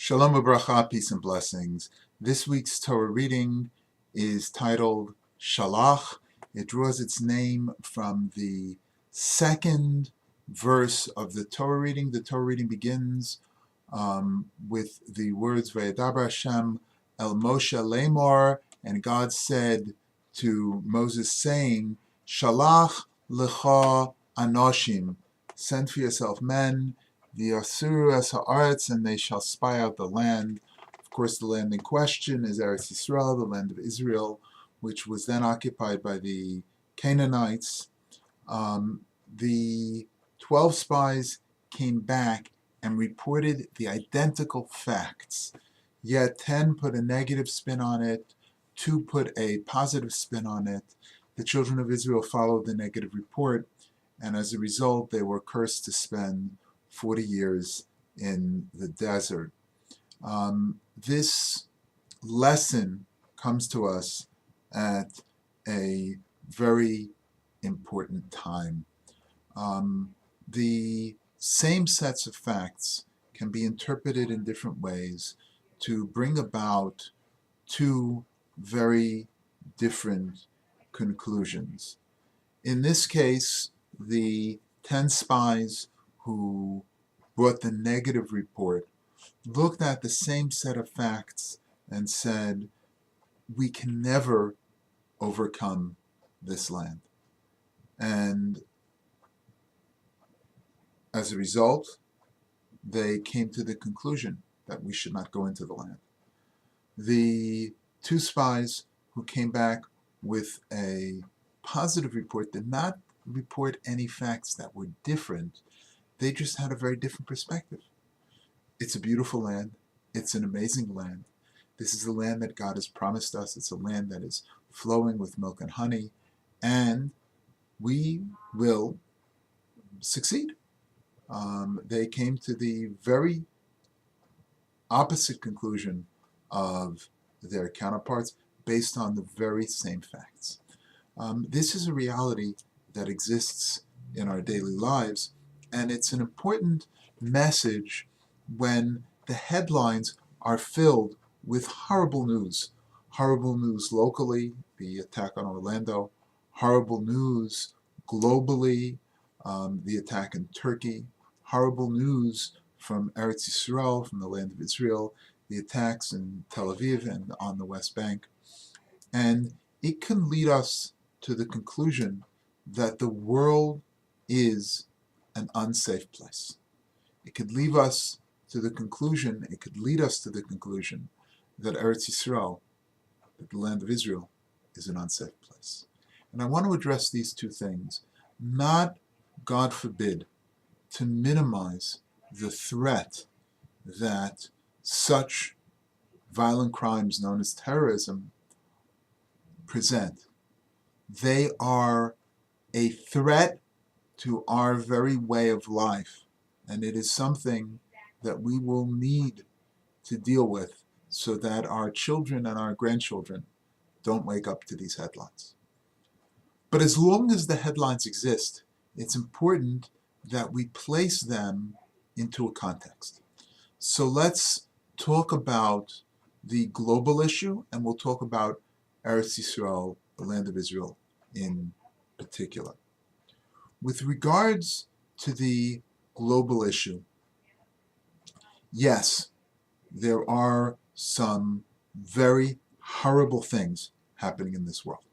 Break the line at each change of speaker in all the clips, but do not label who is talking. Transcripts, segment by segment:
Shalom u'bracha, peace and blessings. This week's Torah reading is titled Shalach. It draws its name from the second verse of the Torah reading. The Torah reading begins with the words Vayedaber Hashem el Moshe lemor, and God said to Moses, saying, Shalach lecha anoshim, send for yourself men, V'yasuru es ha'aretz, and they shall spy out the land. Of course, the land in question is Eretz Yisrael, the land of Israel, which was then occupied by the Canaanites. The 12 spies came back and reported the identical facts, yet 10 put a negative spin on it, 2 put a positive spin on it. The children of Israel followed the negative report, and as a result, they were cursed to spend 40 years in the desert. This lesson comes to us at a very important time. The same sets of facts can be interpreted in different ways to bring about two very different conclusions. In this case, the 10 spies who brought the negative report looked at the same set of facts and said, we can never overcome this land. And as a result, they came to the conclusion that we should not go into the land. The 2 spies who came back with a positive report did not report any facts that were different. They just had a very different perspective. It's a beautiful land. It's an amazing land. This is the land that God has promised us. It's a land that is flowing with milk and honey, and we will succeed. They came to the very opposite conclusion of their counterparts based on the very same facts. This is a reality that exists in our daily lives, and it's an important message when the headlines are filled with horrible news. Horrible news locally, the attack on Orlando, horrible news globally, the attack in Turkey, horrible news from Eretz Yisrael, from the land of Israel, the attacks in Tel Aviv and on the West Bank. And it can lead us to the conclusion that the world is an unsafe place. It could lead us to the conclusion that Eretz Yisrael, that the land of Israel, is an unsafe place. And I want to address these two things, not, God forbid, to minimize the threat that such violent crimes known as terrorism present. They are a threat to our very way of life, and it is something that we will need to deal with so that our children and our grandchildren don't wake up to these headlines. But as long as the headlines exist, it's important that we place them into a context. So let's talk about the global issue, and we'll talk about Eretz Yisrael, the land of Israel, in particular. With regards to the global issue, yes, there are some very horrible things happening in this world.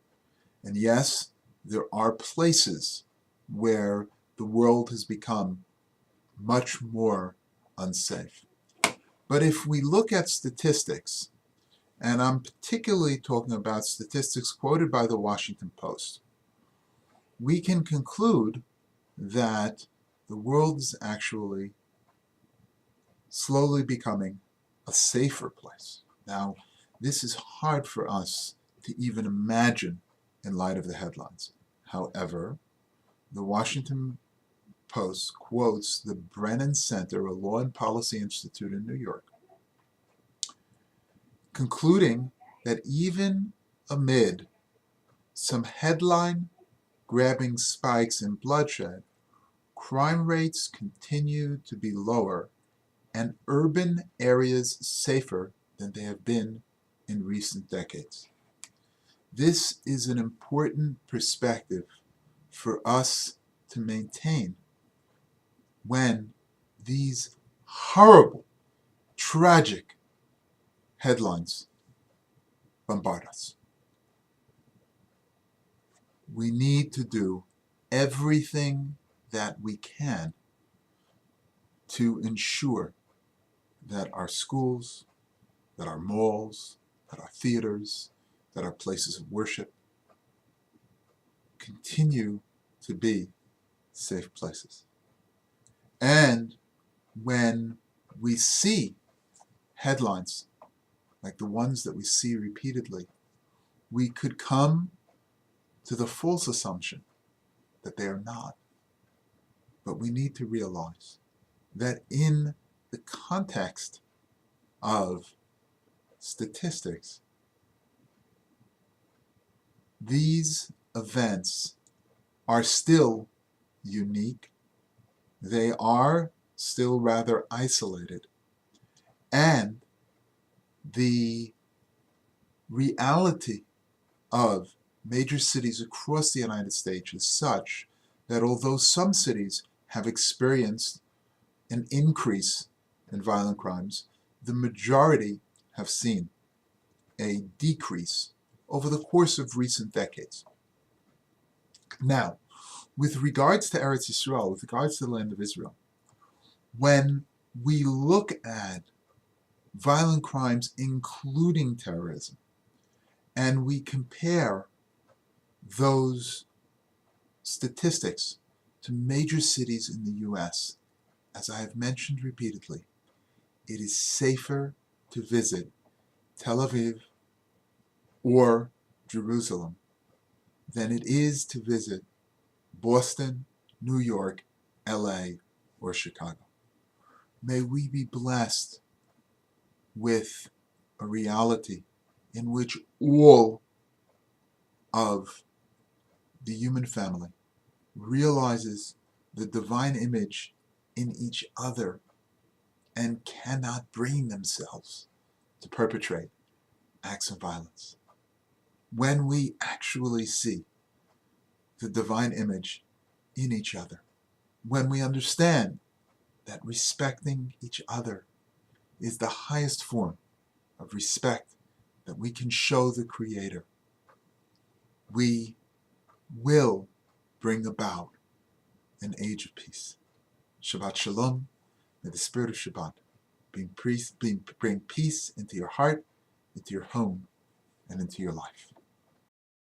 And yes, there are places where the world has become much more unsafe. But if we look at statistics, and I'm particularly talking about statistics quoted by the Washington Post, we can conclude that the world is actually slowly becoming a safer place. Now, this is hard for us to even imagine in light of the headlines. However, the Washington Post quotes the Brennan Center, a law and policy institute in New York, concluding that even amid some headline-grabbing spikes in bloodshed, crime rates continue to be lower and urban areas safer than they have been in recent decades. This is an important perspective for us to maintain when these horrible, tragic headlines bombard us. We need to do everything that we can to ensure that our schools, that our malls, that our theaters, that our places of worship continue to be safe places. And when we see headlines like the ones that we see repeatedly, we could come to the false assumption that they are not. But we need to realize that in the context of statistics, these events are still unique. They are still rather isolated. And the reality of major cities across the United States is such that although some cities have experienced an increase in violent crimes, the majority have seen a decrease over the course of recent decades. Now, with regards to Eretz Yisrael, with regards to the land of Israel, when we look at violent crimes, including terrorism, and we compare those statistics to major cities in the US, as I have mentioned repeatedly, it is safer to visit Tel Aviv or Jerusalem than it is to visit Boston, New York, LA, or Chicago. May we be blessed with a reality in which all of the human family realizes the divine image in each other and cannot bring themselves to perpetrate acts of violence. When we actually see the divine image in each other, when we understand that respecting each other is the highest form of respect that we can show the Creator, we will bring about an age of peace. Shabbat Shalom. May the spirit of Shabbat bring peace into your heart, into your home, and into your life.